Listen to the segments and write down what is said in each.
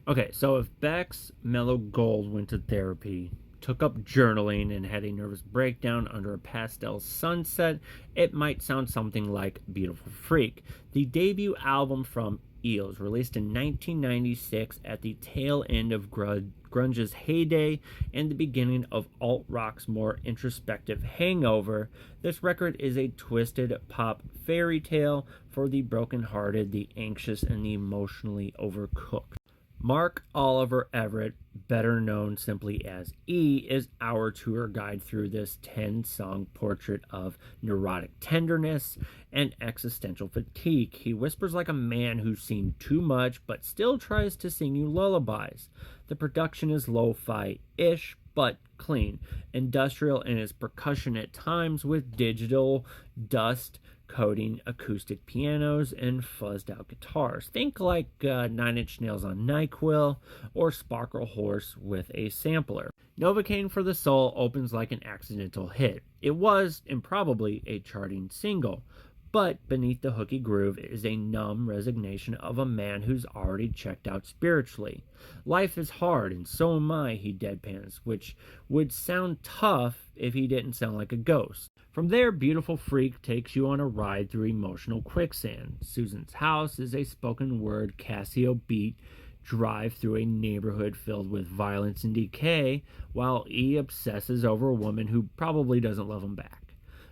Okay, so if Beck's Mellow Gold went to therapy, took up journaling, and had a nervous breakdown under a pastel sunset, it might sound something like Beautiful Freak, the debut album from Eels, released in 1996 at the tail end of grunge's heyday and the beginning of alt rock's more introspective hangover. This record is a twisted pop fairy tale for the brokenhearted, the anxious, and the emotionally overcooked. Mark Oliver Everett, better known simply as E, is our tour guide through this 10-song portrait of neurotic tenderness and existential fatigue. He whispers like a man who's seen too much but still tries to sing you lullabies. The production is lo-fi-ish but clean, industrial in its percussion at times with digital dust coating acoustic pianos and fuzzed out guitars. Think like Nine Inch Nails on NyQuil or Sparkle Horse with a sampler. Novocaine for the Soul opens like an accidental hit. It was, and probably, a charting single. But beneath the hooky groove is a numb resignation of a man who's already checked out spiritually. Life is hard, and so am I, he deadpans, which would sound tough if he didn't sound like a ghost. From there, Beautiful Freak takes you on a ride through emotional quicksand. Susan's House is a spoken word Casio beat drive through a neighborhood filled with violence and decay, while E obsesses over a woman who probably doesn't love him back.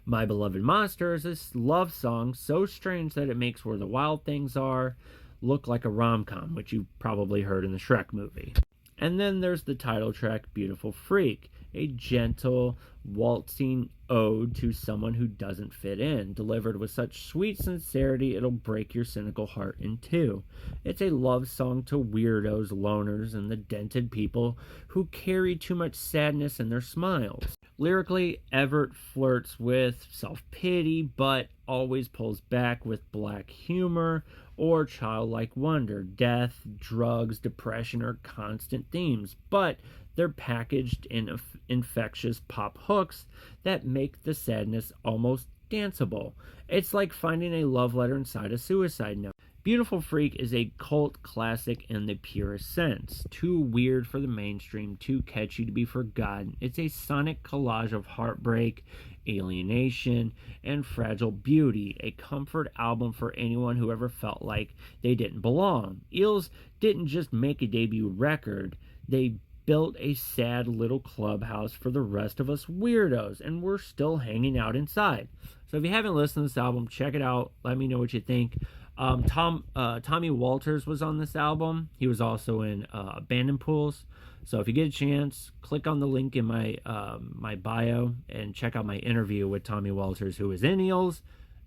My Beloved Monster is a love song so strange that it makes Where the Wild Things Are look like a rom-com, which you've probably heard in the Shrek movie. And then there's the title track, Beautiful Freak, a gentle, waltzing ode to someone who doesn't fit in, delivered with such sweet sincerity it'll break your cynical heart in two. It's a love song to weirdos, loners, and the dented people who carry too much sadness in their smiles. Lyrically, Everett flirts with self-pity, but always pulls back with black humor or childlike wonder. Death, drugs, depression are constant themes, but they're packaged in infectious pop hooks that make the sadness almost danceable. It's like finding a love letter inside a suicide note. Beautiful Freak is a cult classic in the purest sense. Too weird for the mainstream, too catchy to be forgotten. It's a sonic collage of heartbreak, alienation, and fragile beauty. A comfort album for anyone who ever felt like they didn't belong. Eels didn't just make a debut record, they built a sad little clubhouse for the rest of us weirdos, and we're still hanging out inside. So if you haven't listened to this album, check it out. Let me know what you think. Tommy Walters was on this album. He was also in Abandoned Pools. So if you get a chance, click on the link in my my bio and check out my interview with Tommy Walters, who is in Eels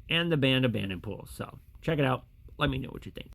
and the band Abandoned Pools. So check it out. Let me know what you think.